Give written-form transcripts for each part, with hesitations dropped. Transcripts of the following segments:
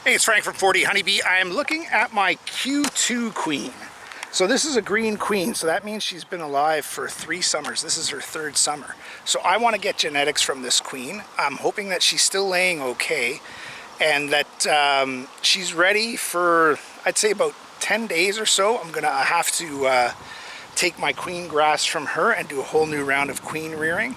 Hey, it's Frank from 40 Honeybee. I am looking at my Q2 queen. So this is a green queen, so that means she's been alive for 3 summers. This is her 3rd summer. So I want to get genetics from this queen. I'm hoping that she's still laying okay and that she's ready for, I'd say, about 10 days or so. I'm gonna have to take my queen grass from her and do a whole new round of queen rearing.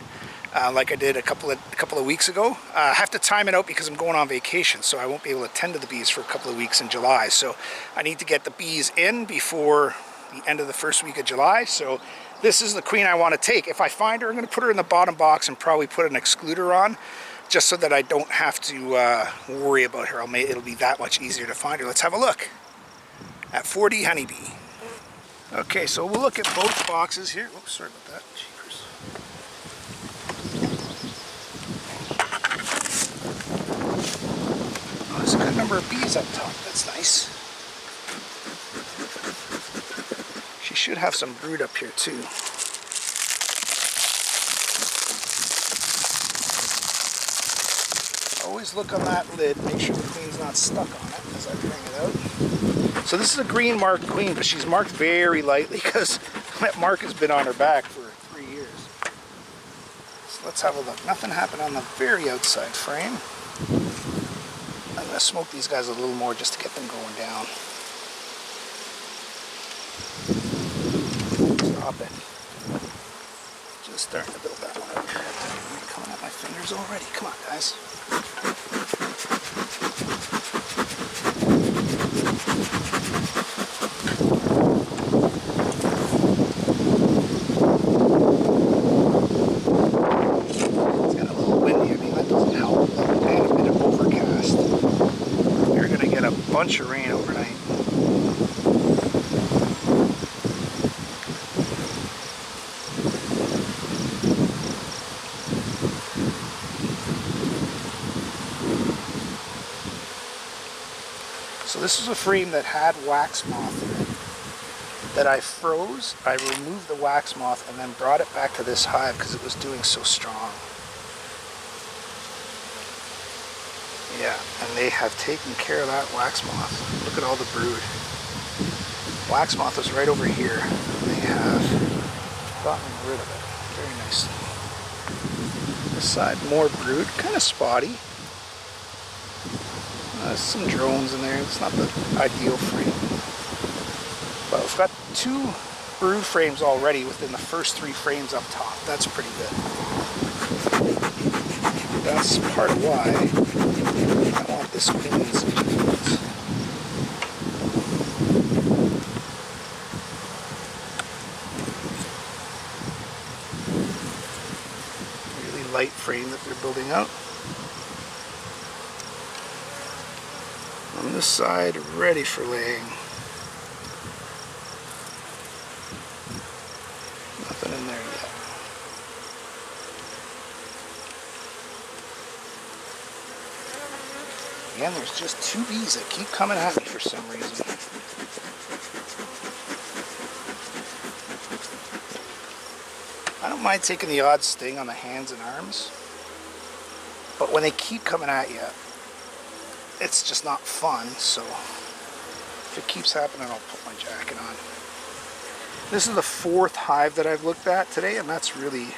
Like I did a couple of weeks ago. I have to time it out because I'm going on vacation, so I won't be able to tend to the bees for a couple of weeks in July. So I need to get the bees in before the end of the 1st week of July. So this is the queen I want to take. If I find her, I'm going to put her in the bottom box and probably put an excluder on, just so that I don't have to worry about her. It'll be that much easier to find her. Let's have a look at 40 Honeybee. Okay, so we'll look at both boxes here. Oops, sorry about that. There's a good number of bees up top. That's nice. She should have some brood up here too. Always look on that lid, make sure the queen's not stuck on it as I bring it out. So this is a green marked queen, but she's marked very lightly because that mark has been on her back for 3 years. So let's have a look. Nothing happened on the very outside frame. I'm going to smoke these guys a little more just to get them going down. Stop it. Just starting to build that one up. Coming at my fingers already. Come on, guys. It's got a little windy. I mean, that doesn't help. And a bit of overcast. You're going to get a bunch of rain overnight. So this is a frame that had wax moth in it that I froze. I removed the wax moth and then brought it back to this hive because it was doing so strong. Yeah, and they have taken care of that wax moth. Look at all the brood. Wax moth is right over here. They have gotten rid of it very nicely. This side, more brood, kind of spotty. Some drones in there. It's not the ideal frame. But we've got 2 brood frames already within the first 3 frames up top. That's pretty good. That's part of why I want this queen in some difference. Really light frame that they're building out. On this side, ready for laying. Nothing in there yet. Again, there's just 2 bees that keep coming at me for some reason. I don't mind taking the odd sting on the hands and arms, but when they keep coming at you, it's just not fun. So if it keeps happening, I'll put my jacket on. This is the 4th hive that I've looked at today, and that's really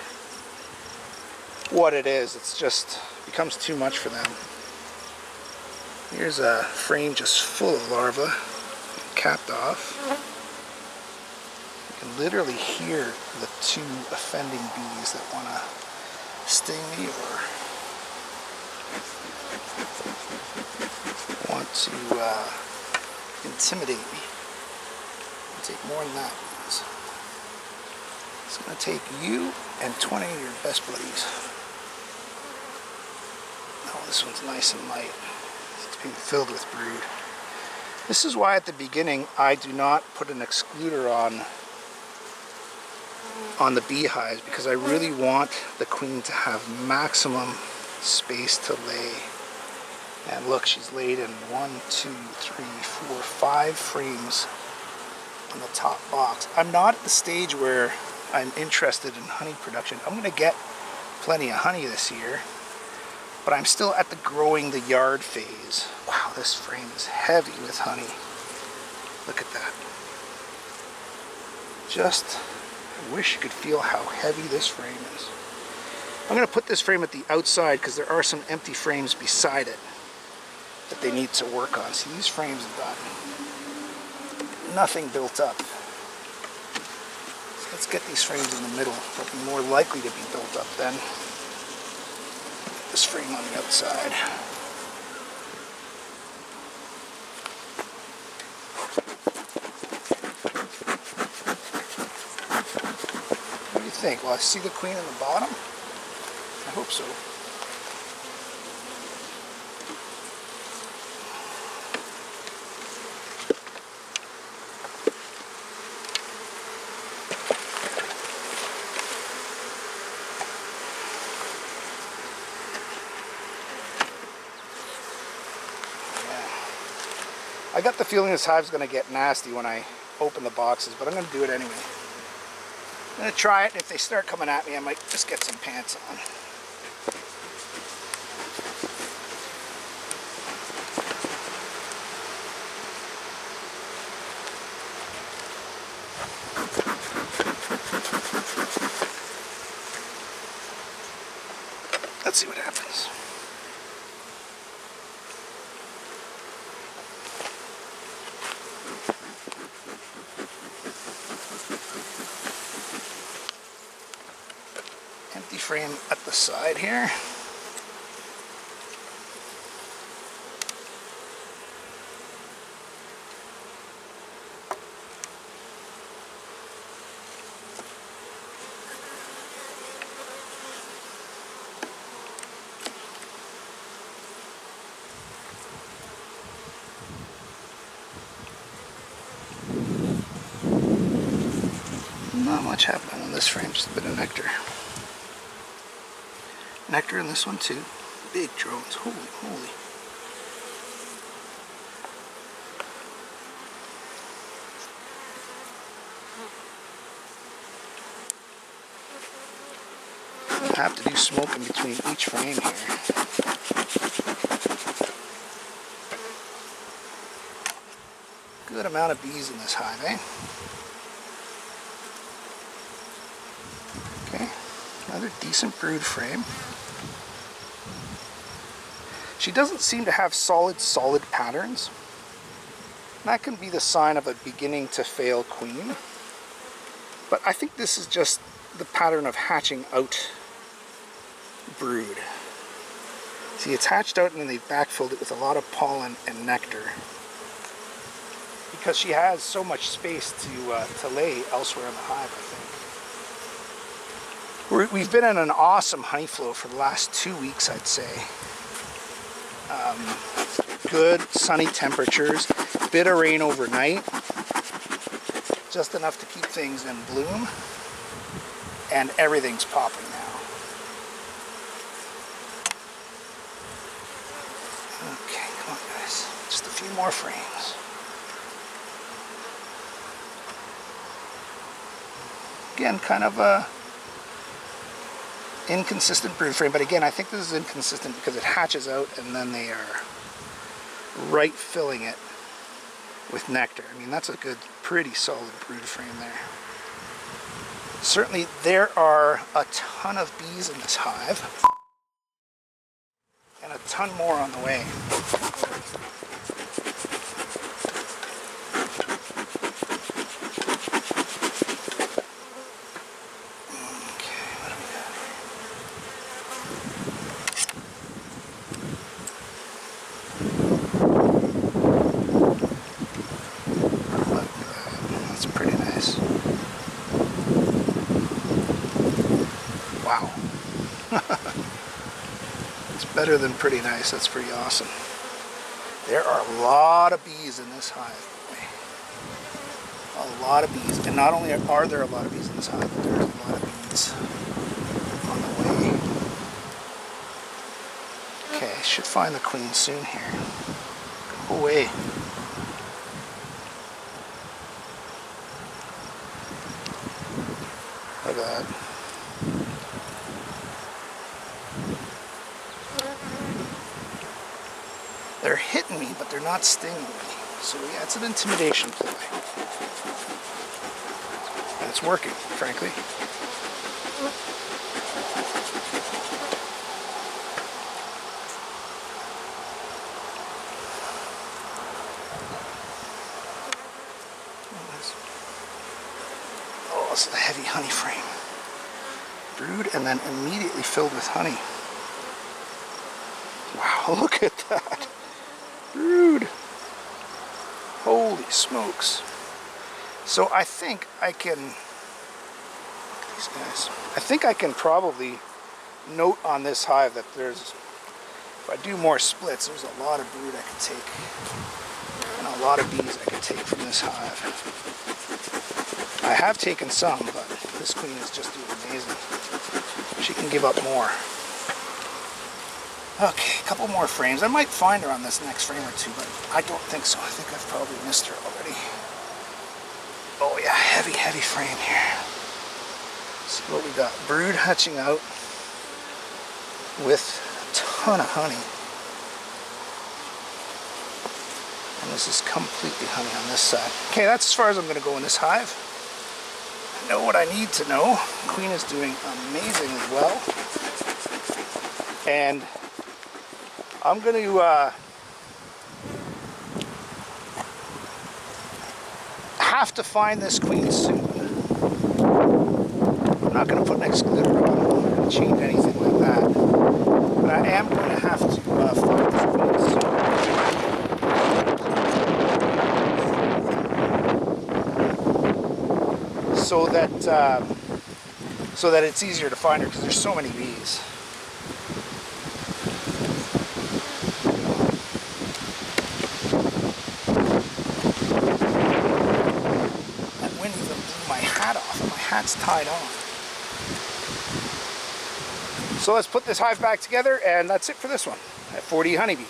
what it is. It's just becomes too much for them. Here's a frame just full of larvae, capped off. You can literally hear the 2 offending bees that want to sting me or want to intimidate me. I'll take more than that, please. It's going to take you and 20 of your best buddies. Oh, this one's nice and light. It's being filled with brood. This is why at the beginning I do not put an excluder on the beehives, because I really want the queen to have maximum space to lay. And look, she's laid in 1, 2, 3, 4, 5 frames on the top box. I'm not at the stage where I'm interested in honey production. I'm going to get plenty of honey this year, but I'm still at the growing the yard phase. Wow, this frame is heavy with honey. Look at that. Just, I wish you could feel how heavy this frame is. I'm going to put this frame at the outside because there are some empty frames beside it that they need to work on. See, these frames have got nothing built up. So let's get these frames in the middle. They'll be more likely to be built up than this frame on the outside. What do you think? Well, I see the queen in the bottom. I hope so. I got the feeling this hive's going to get nasty when I open the boxes, but I'm going to do it anyway. I'm going to try it, and if they start coming at me, I might just get some pants on. Let's see what happens. Empty frame at the side here. Not much happening on this frame, just a bit of nectar. Nectar in this one too. Big drones, holy moly. I have to do smoke in between each frame here. Good amount of bees in this hive, eh? Okay, another decent brood frame. She doesn't seem to have solid patterns. That can be the sign of a beginning to fail queen. But I think this is just the pattern of hatching out brood. See, it's hatched out and then they've backfilled it with a lot of pollen and nectar. Because she has so much space to lay elsewhere in the hive, I think. We've been in an awesome honey flow for the last 2 weeks, I'd say. Good sunny temperatures, bit of rain overnight, just enough to keep things in bloom, and everything's popping now. Okay, come on guys, just a few more frames. Again, kind of a inconsistent brood frame, but again, I think this is inconsistent because it hatches out and then they are right filling it with nectar. I mean, that's a good, pretty solid brood frame there. Certainly, there are a ton of bees in this hive, and a ton more on the way. Wow. It's better than pretty nice. That's pretty awesome. There are a lot of bees in this hive. A lot of bees. And not only are there a lot of bees in this hive, but there's a lot of bees on the way. Okay, I should find the queen soon here. Go away. Look at that. They're hitting me, but not stinging me. So yeah, it's an intimidation ploy. And it's working, frankly. Oh, this is a heavy honey frame. Brewed and then immediately filled with honey. Wow, look at that. Brewed. Holy smokes. So I think I can, look at these guys. I think I can probably note on this hive that there's, if I do more splits, there's a lot of brood I could take. And a lot of bees I could take from this hive. I have taken some, but this queen is just doing amazing. She can give up more. Okay, a couple more frames. I might find her on this next frame or two, but I don't think so. I think I've probably missed her already. Oh yeah, heavy, heavy frame here. See what we got. Brood hatching out with a ton of honey. And this is completely honey on this side. Okay, that's as far as I'm going to go in this hive. I know what I need to know. Queen is doing amazingly well. And I'm going to have to find this queen soon. I'm not going to put an excluder on. I'm not going to change anything like that. But I am going to have to find this queen soon. So that it's easier to find her, because there's so many bees. Hat's tied on. So let's put this hive back together, and that's it for this one at 40 honeybee.